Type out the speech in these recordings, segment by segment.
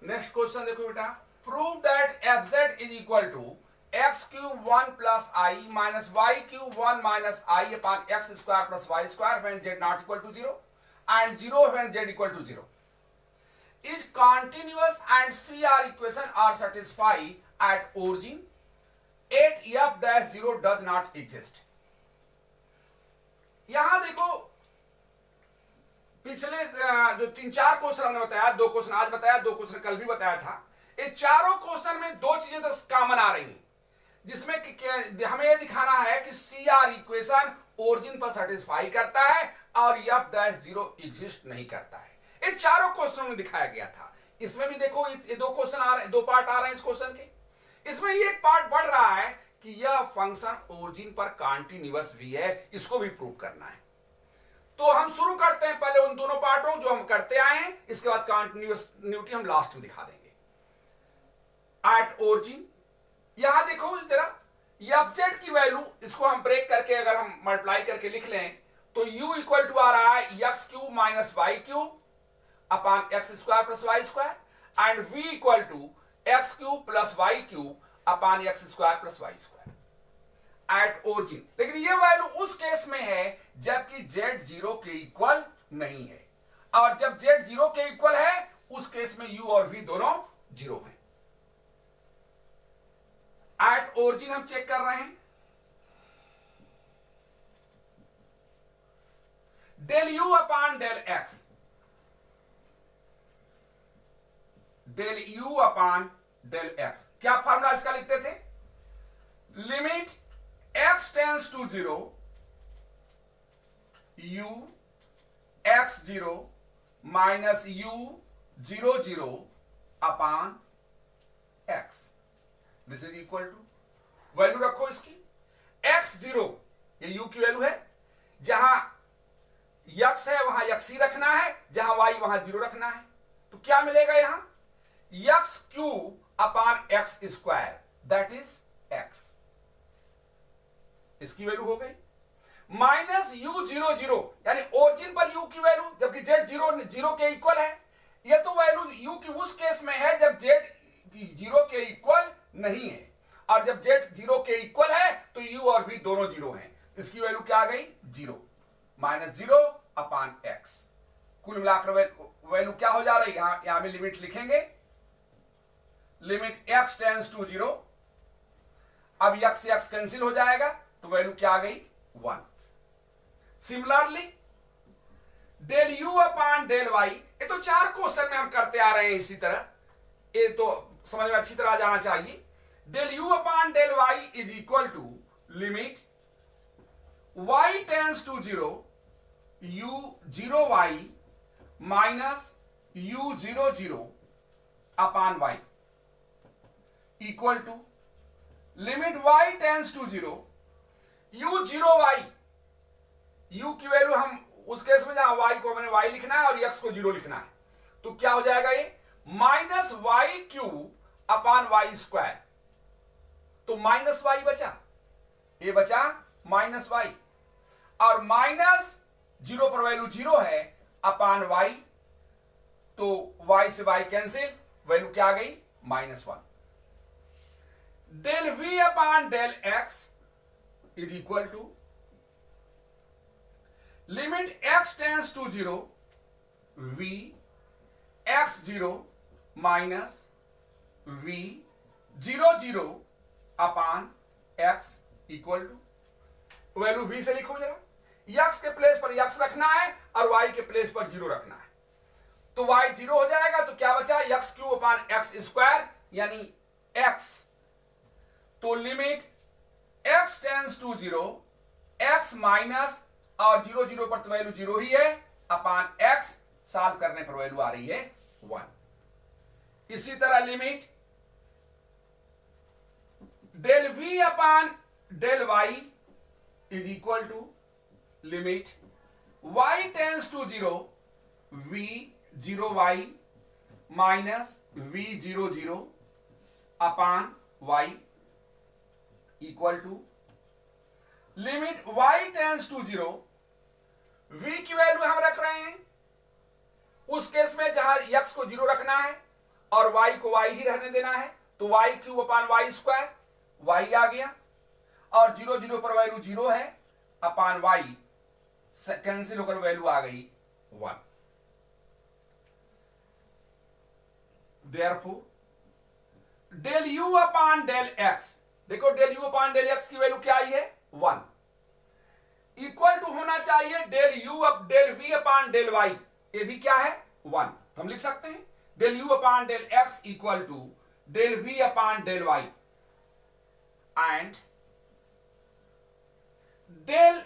Next question देखो बेटा, prove that f z is equal to x cube 1 plus i minus Y cube 1 minus i upon x square plus Y square when z not equal to 0 and 0 when z equal to 0 is continuous and CR equation are satisfied at origin 8 f dash 0 does not exist। यहां देखो पिछले जो 3-4 question हमने बताया, 2 question आज बताया, 2 question कल भी बताया था, ये चारों क्वेश्चन में 2 चीजें तो कॉमन आ रही हैं, जिसमें कि हमें यह दिखाना है कि CR इक्वेशन ओरिजिन पर सेटिस्फाई करता है और f डैश 0 एग्जिस्ट नहीं करता है। ये चारों क्वेश्चनों में दिखाया गया था। इसमें भी देखो ये 2 क्वेश्चन आ रहे हैं, 2 पार्ट आ रहे हैं इस क्वेश्चन के। इसमें ये एक पार्ट बढ़ रहा है कि यह फंक्शन ओरिजिन पर कॉन्टिन्यूअस भी है, इसको भी प्रूव करना है। तो हम शुरू करते हैं पहले उन दोनों पार्टों जो हम करते आए हैं, इसके बाद कॉन्टिन्यूटी हम लास्ट में दिखा देंगे। एट ओरिजिन यहां देखो जरा, एफ जेड की वैल्यू, इसको हम ब्रेक करके अगर हम मल्टीप्लाई करके लिख लें तो u इक्वल टू आ रहा है x cube minus Y cube upon x square plus Y square and v equal to x cube plus Y cube upon x square plus Y square at origin. लेकिन ये value उस case में है जबकि z 0 के equal नहीं है, और जब z 0 के इक्वल है उस केस में u और v दोनों 0 हैं। एट ओरिजिन हम चेक कर रहे हैं, del u upon del x, del u upon del x, क्या फॉर्मूला इसका लिखते थे? Limit x tends to 0 u x 0 minus u 0 0 upon x, this is equal to, value रखो इसकी x 0, ये u की वैल्यू है, जहां x है वहां x ही रखना है, जहां y वहां 0 रखना है। तो क्या मिलेगा यहां? x cube upon x square that is x, इसकी वैल्यू हो गई, माइनस u 0 0, यानी ओरिजिन पर u की वैल्यू, जबकि z 0 के इक्वल है। यह तो वैल्यू u की उस केस में है जब z 0 के इक्वल नहीं है, और जब z 0 के इक्वल है तो u और v दोनों 0 हैं। इसकी वैल्यू क्या आ गई? 0 माइनस 0 अपॉन x। कुल मिलाकर वैल्यू क्या हो जा रही है? यहां में लिमिट लिखेंगे, लिमिट x टेंस टू 0, अब x से x कैंसिल हो जाएगा तो वैल्यू क्या आ गई? 1। Similarly del u upon del y, ये तो 4 क्वेश्चन में हम करते आ रहे हैं इसी तरह, ये तो समझ में अच्छी तरह आ जाना चाहिए। Del u upon del y is equal to limit y tends to 0 u 0 y minus u 0 0 upon y equal to limit y tends to 0 u 0 y, u की वैल्यू हम उस केस में जहां y को मैंने y लिखना है और x को 0 लिखना है, तो क्या हो जाएगा ये? Minus Y cube upon y square, तो माइनस वाई बचा, ये बचा माइनस वाई, और माइनस 0 पर वैल्यू 0 है अपॉन वाई, तो y से y कैंसिल, वैल्यू क्या आ गई? -1। Del v upon del x is equal to limit x tends to 0 v x 0 minus v 0 0 upon x equal to, value v से लिखो जरा, x के प्लेस पर x रखना है और y के प्लेस पर 0 रखना है, तो y 0 हो जाएगा, तो क्या बचा? x cube upon x square यानी x, तो limit x tends to 0 x minus, और 0 0 पर तो वैल्यू 0 ही है, अपॉन x, सॉल्व करने पर वैल्यू आ रही है 1। इसी तरह limit del v upon del y is equal to limit y tends to 0 v 0 y minus v 0 0 upon y equal to limit y tends to 0, v की value हम रख रहे हैं उस केस में जहां x को 0 रखना है और y को y ही रहने देना है, तो y cube upon y square, y आ गया, और 0 0 पर वैल्यू 0 है, अपान y कैंसिल होकर वैल्यू आ गई 1। Therefore del u upon del x, देखो del u upon del x की वैल्यू क्या आई है 1, इक्वल टू होना चाहिए del u up del v upon del y, ये भी क्या है 1। तो हम लिख सकते हैं del u upon del x equal to del v upon del y, and del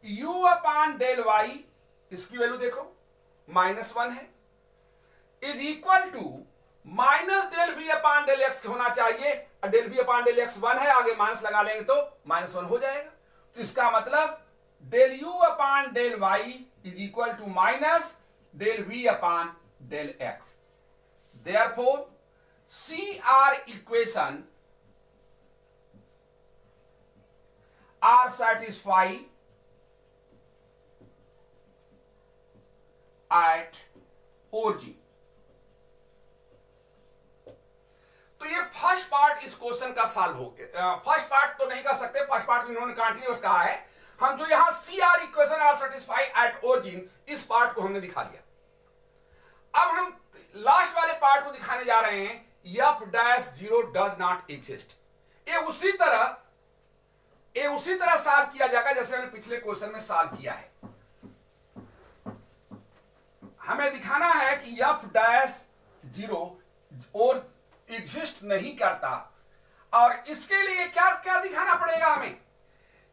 u upon del y, इसकी वैल्यू देखो -1 है, is equal to minus del v upon del x होना चाहिए, और del v upon del x 1 है, आगे minus लगा लेंगे तो -1 हो जाएगा। तो इसका मतलब del u upon del y is equal to minus del v upon del x। Therefore CR equation are satisfy at origin। तो ये फर्स्ट पार्ट इस क्वेश्चन का सॉल्व हो गया। फर्स्ट पार्ट तो नहीं कर सकते, फर्स्ट पार्ट इन्होंने कंटीन्यूअस कहा है, हम जो यहां CR equation are satisfy at origin, इस पार्ट को हमने दिखा दिया। अब हम लास्ट वाले पार्ट को दिखाने जा रहे हैं, f'0 डज नॉट एग्जिस्ट। ये उसी तरह सॉल्व किया जाएगा जैसे हमने पिछले क्वेश्चन में सॉल्व किया है। हमें दिखाना है कि f'0 और एग्जिस्ट नहीं करता, और इसके लिए क्या क्या दिखाना पड़ेगा हमें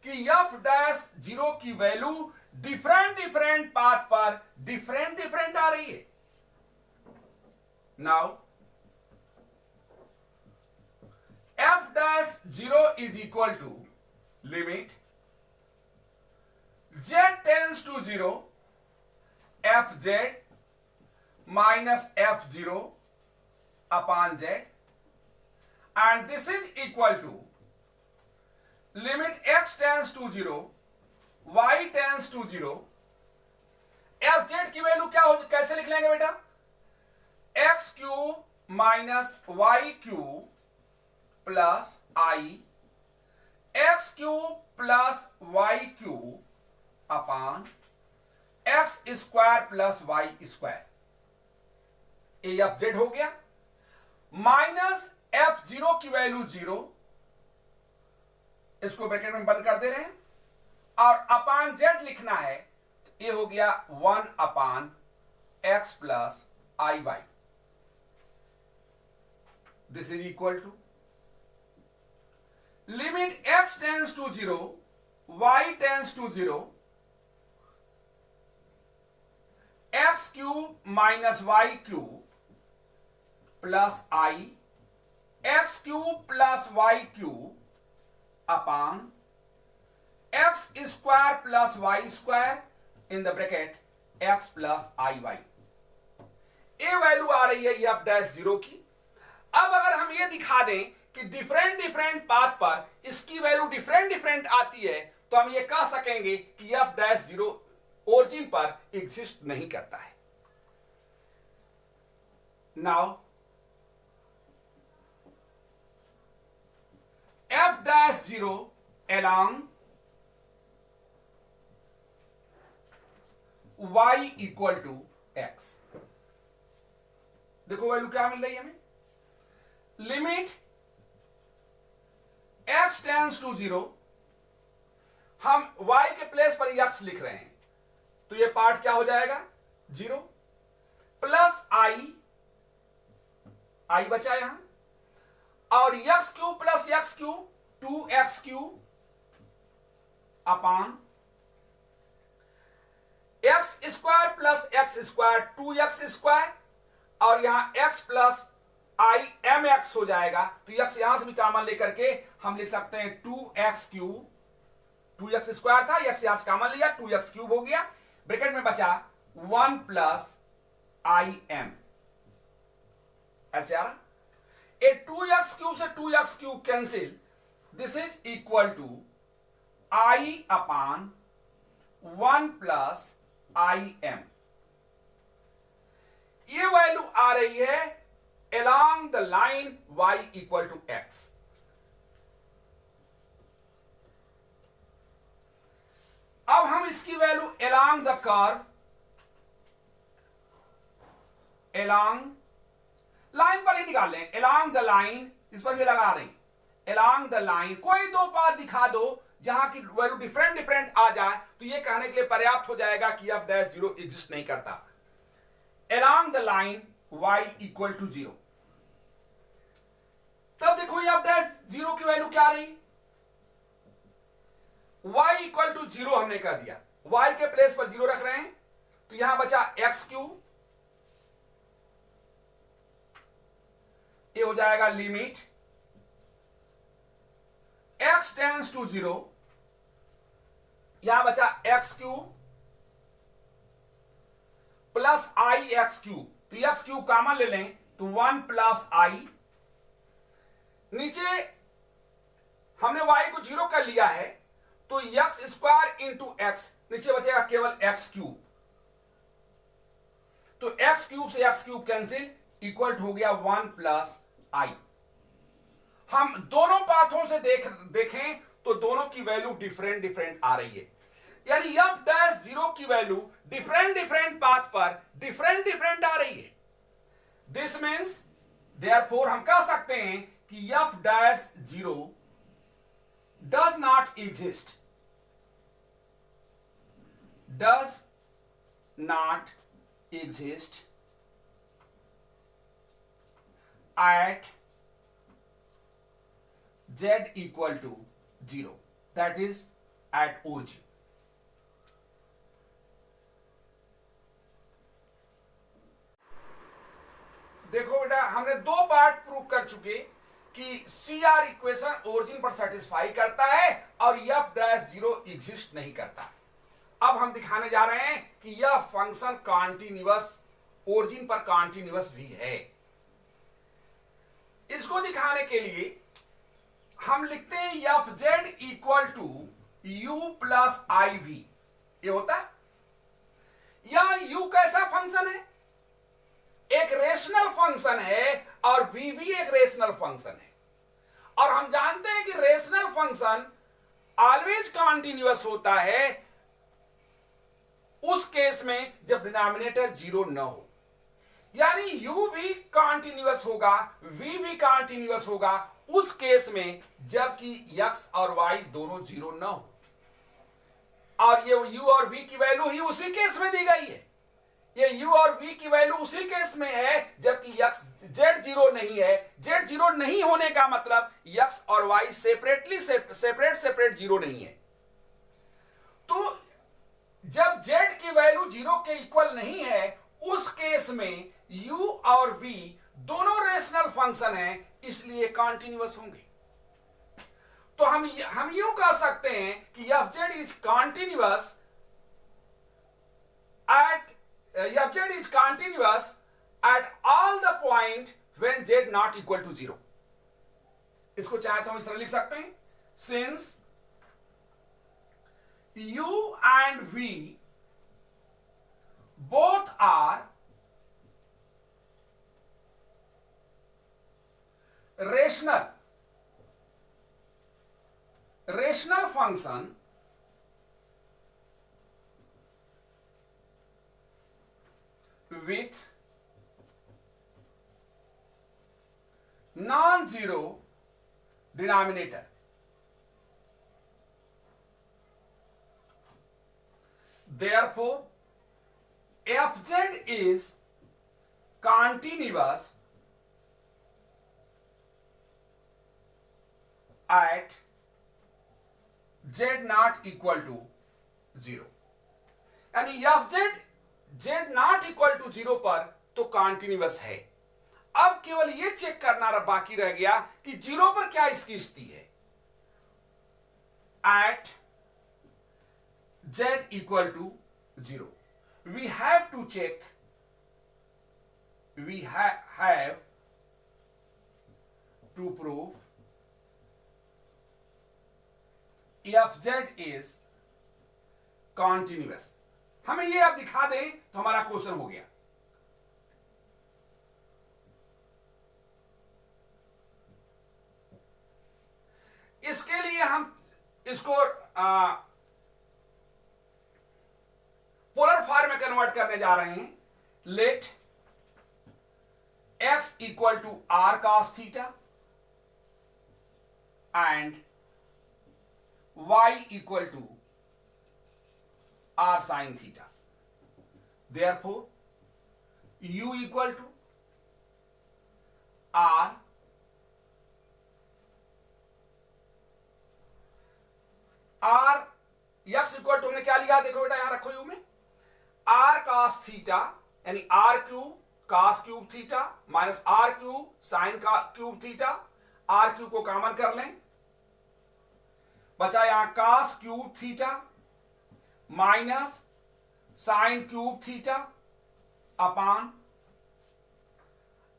कि f'0 की वैल्यू डिफरेंट पाथ पर डिफरेंट आ रही है। Now f'0 is equal to limit z tends to 0 fz minus f0 upon z, and this is equal to limit x tends to 0 y tends to 0। fz की value क्या हो, कैसे लिख लेंगे बेटा, x cube minus Y cube plus आई, x cube plus Y cube upon x square plus Y square, ये fz हो गया, माइनस f0 की वैल्यू 0, इसको ब्रैकेट में बंद कर दे रहे हैं, और अपान z लिखना है, ये हो गया 1 upon x plus i y. This is equal to limit x tends to 0 y tends to 0 x cube minus Y cube plus I, x cube plus Y cube upon x square plus Y square in the bracket x plus i y. ये value आ रही है f'0 की। अब अगर हम ये दिखा दें कि डिफरेंट पाथ पर इसकी वैल्यू डिफरेंट आती है, तो हम ये कह सकेंगे कि f'0 ओरिजिन पर एग्जिस्ट नहीं करता है। Now f'0 along y equal to x, देखो वैल्यू क्या मिल रही है हमें, लिमिट x टेंस टू 0, हम y के प्लेस पर x लिख रहे हैं, तो ये पार्ट क्या हो जाएगा 0 प्लस आई बचा यहां, और x cube plus x cube 2x cube upon x square plus x square 2x square, और यहां x plus i M x हो जाएगा, तो x यहां से भी कॉमन लेकर के हम लिख सकते हैं 2x क्यूब, 2x स्क्वायर था, x यहां से कॉमन लिया, 2x क्यूब हो गया, ब्रैकेट में बचा 1 प्लस आई एम, ऐसे आ रहा, ए 2x क्यूब से 2x cube cancel, this is equal to i upon 1 plus i m. ये वैल्यू आ रही है along along the line y equal to x. अब हम इसकी value along the curve, along line पर ही निकाल लें. along the line इस पर भी लगा रहे हैं. along the line कोई दो पाथ दिखा दो जहां की वैल्यू डिफरेंट डिफरेंट आ जाए तो ये कहने के लिए पर्याप्त हो जाएगा कि अब डैश जीरो एग्जिस्ट नहीं करता. along the line y equal to 0. तब देखो ये अब डैश जीरो की वैल्यू क्या रही. y इक्वल टू 0 हमने कह दिया. y के प्लेस पर 0 रख रहे हैं तो यहां बचा एक्स क्यूब. ये हो जाएगा लिमिट x टेंड्स टू 0. यहां बचा एक्स क्यूब प्लस आई एक्स क्यूब. तो एक्स क्यूब कॉमन ले लें तो 1 प्लस आई. नीचे हमने y को 0 कर लिया है तो एक्स स्क्वायर इंटू एक्स, नीचे बचेगा केवल एक्स क्यूब. तो एक्स क्यूब से एक्स क्यूब कैंसिल, इक्वल हो गया 1 प्लस आई. हम दोनों पाथों से देखें तो दोनों की वैल्यू डिफरेंट डिफरेंट आ रही है. यानी एफ डैश जीरो की वैल्यू डिफरेंट डिफरेंट पाथ पर डिफरेंट डिफरेंट आ रही है. दिस मीन्स देयरफॉर हम कह सकते हैं कि F dash zero does not exist, does not exist at z equal to 0, that is at origin. देखो बेटा हमने दो पार्ट प्रूव कर चुके कि सी आर इक्वेशन ओरिजिन पर सेटिस्फाई करता है और एफ डैश जीरो एग्जिस्ट नहीं करता. अब हम दिखाने जा रहे हैं कि यह फंक्शन कॉन्टिन्यूअस ओरिजिन पर कॉन्टिन्यूअस भी है. इसको दिखाने के लिए हम लिखते हैं f z equal to u plus i v. ये होता है. यह यू कैसा फंक्शन है? एक रेशनल फंक्शन है और वी भी एक रेशनल फंक्शन है. और हम जानते हैं कि रेशनल फंक्शन ऑलवेज कॉन्टिन्यूअस होता है उस केस में जब डिनोमिनेटर जीरो न हो. यानी u भी कॉन्टिन्यूअस होगा, v भी कॉन्टिन्यूअस होगा उस केस में जबकि x और y दोनों जीरो न हो. और ये u और v की वैल्यू ही उसी केस में दी गई है. ये u और v की वैल्यू उसी केस में है जबकि x z जीरो नहीं है. z जीरो नहीं होने का मतलब x और y सेपरेट जीरो नहीं है. तो जब z की वैल्यू जीरो के इक्वल नहीं है उस केस में u और v दोनों रेशनल फंक्शन हैं इसलिए कॉन्टिन्यूअस होंगे. तो हम यूं कह सकते हैं कि f z is continuous at all the point when z not equal to 0. इसको चाहे तो हम इस तरह लिख सकते हैं. Since u and v both are rational function with non-zero denominator. Therefore, fz is continuous at z not equal to 0. यानी fz z not equal to 0 पर तो कॉन्टिन्यूअस है. अब केवल ये चेक करना बाकी रह गया कि 0 पर क्या इसकी स्थिति है. At z equal to 0, we have to check, we have to prove fz is continuous. हमें ये अब दिखा दें तो हमारा क्वेश्चन हो गया. इसके लिए हम इसको पोलर फॉर्म में कन्वर्ट करने जा रहे हैं। Let x equal to r cos theta and y equal to r sin theta. Therefore u equal to r x equal to हमने क्या लिया, देखो बेटा यहां रखो, यू में r cos थीटा यानी r cube cos cube theta minus r cube sign का क्यूब थीटा, r क्यूब को कॉमन कर लें, बचा यहां cos cube theta minus sign cube theta upon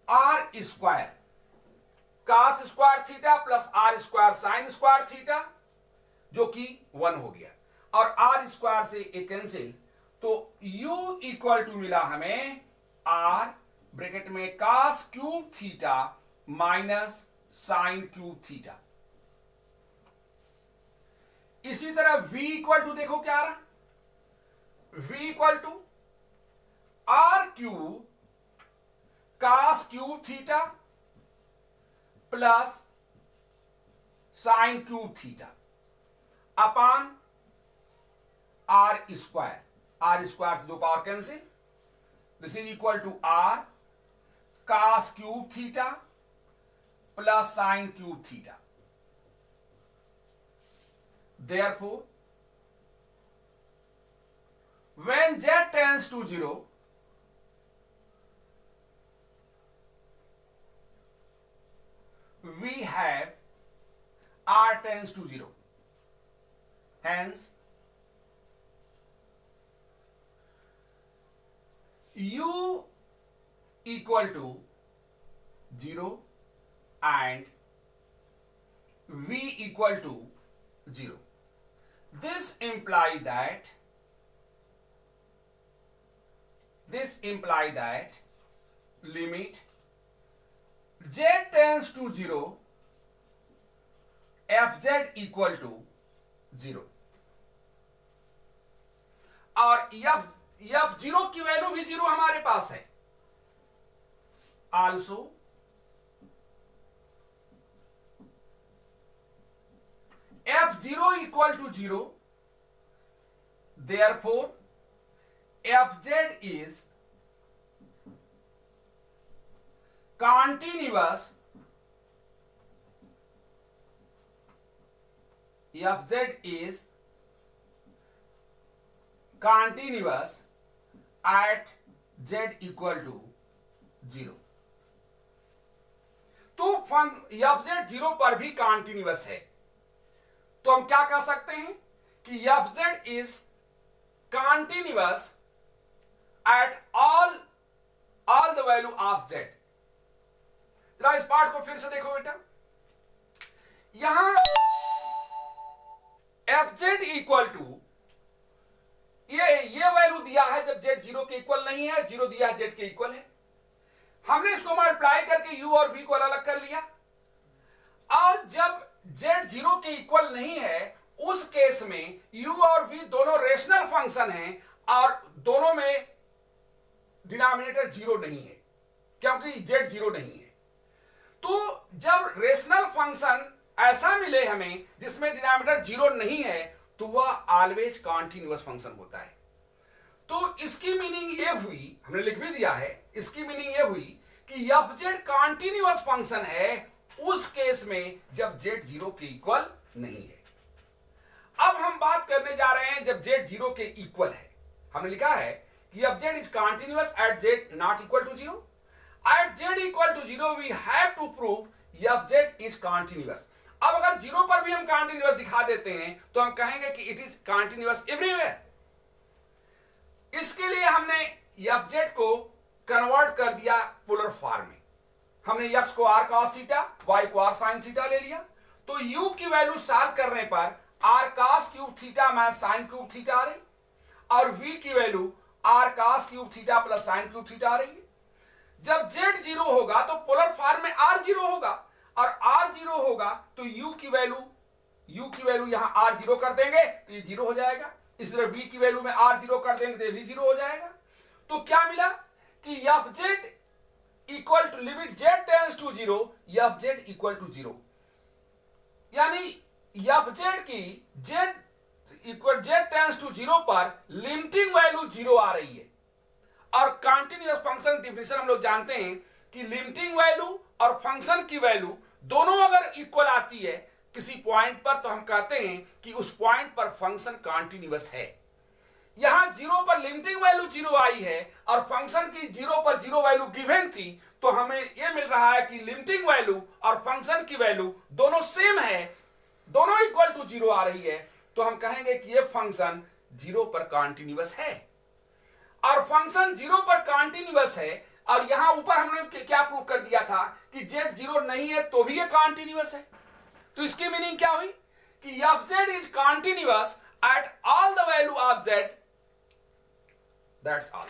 r square cos square theta plus r square sine square theta जो कि 1 हो गया, और r स्क्वायर से एक कैंसिल, तो u इक्वल टू मिला हमें r ब्रैकेट में cos cube theta minus sign cube theta. इसी तरह v इक्वल टू देखो क्या आ रहा, v equal to r cube cos cube theta plus sine cube theta upon r square से दो power cancel, this is equal to r cos cube theta plus sine cube theta. Therefore when z tends to 0, we have r tends to 0, hence u equal to 0 and v equal to 0. This imply that limit z tends to 0 fz equal to 0, और f zero की value भी 0 हमारे पास है। Also f0 equal to 0, therefore fz is continuous, fz is continuous at z equal to 0। तो fz 0 पर भी continuous है, तो हम क्या कह सकते हैं कि fz is continuous at all the value of z। जरा इस पार्ट को फिर से देखो बेटा, यहां fz इक्वल टू ये वैल्यू दिया है जब z 0 के इक्वल नहीं है, 0 दिया है z के इक्वल है, हमने इसको मल्टीप्लाई करके u और v को अलग कर लिया, और जब z 0 के इक्वल नहीं है उस केस में u और v दोनों रेशनल फंक्शन हैं और दोनों में डिनोमिनेटर 0 नहीं है क्योंकि z 0 नहीं है। तो जब रेशनल फंक्शन ऐसा मिले हमें जिसमें डिनोमिनेटर 0 नहीं है तो वह ऑलवेज कॉन्टिन्यूअस फंक्शन होता है। तो इसकी मीनिंग ये हुई, हमने लिख भी दिया है, इसकी मीनिंग ये हुई कि fz कॉन्टिन्यूअस फंक्शन है उस केस में जब z 0 के इक्वल नहीं है। अब हम बात करने जा रहे हैं जब z 0 के इक्वल है। हमने लिखा है कि fz is continuous at z not equal to 0, at z equal to 0 we have to prove fz is continuous। अब अगर 0 पर भी हम कंटिन्यूअस दिखा देते हैं तो हम कहेंगे कि इट इज कंटिन्यूअस एवरीवेयर। इसके लिए हमने fz को कन्वर्ट कर दिया पोलर फॉर्म में, हमने x को r cos थीटा, y को r sin थीटा ले लिया, तो u की वैल्यू सॉल्व करने पर r cos cube theta minus sin cube theta आ रही, और v की value r cos cube theta plus sin cube theta आ रही है। जब z 0 होगा तो पोलर फॉर्म में r 0 होगा, और r 0 होगा तो u की वैल्यू u की वैल्यू यहां r जीरो कर देंगे तो ये जीरो हो जाएगा, इस तरह v की वैल्यू में r जीरो कर देंगे तो ये भी जीरो हो जाएगा। तो क्या मिला कि f z equal to limit z tends to zero, f z equal to zero, यानी एफ जेड की z equal z tends to zero पर लिमिटिंग वैल्यू जीरो आ रही है। और कंटिन्यूअस फंक्शन डिफिनेशन हम लोग जानते हैं कि लिमिटिंग वैल्यू और फंक्शन की वैल्यू दोनों अगर इक्वल आती है किसी पॉइंट पर, तो हम कहते हैं कि उस पॉइंट पर फंक्शन कंटिन्यूअस है। यहां जीरो पर लिमिटिंग वैल्यू जीरो आई है और फंक्शन की जीरो पर जीरो वैल्यू गिवन थी, तो हमें यह मिल रहा है कि लिमिटिंग वैल्यू और फंक्शन की वैल्यू दोनों सेम है, दोनों इक्वल टू जीरो आ रही है। तो हम कहेंगे कि यह फंक्शन जीरो पर कंटिन्यूअस है। और फंक्शन जीरो पर कंटिन्यूअस है, और यहां ऊपर हमने क्या प्रूव कर दिया था कि जेड जीरो नहीं है तो भी ये कंटिन्यूअस है। तो इसकी मीनिंग क्या हुई कि f z is continuous at all the value of Z, that's all.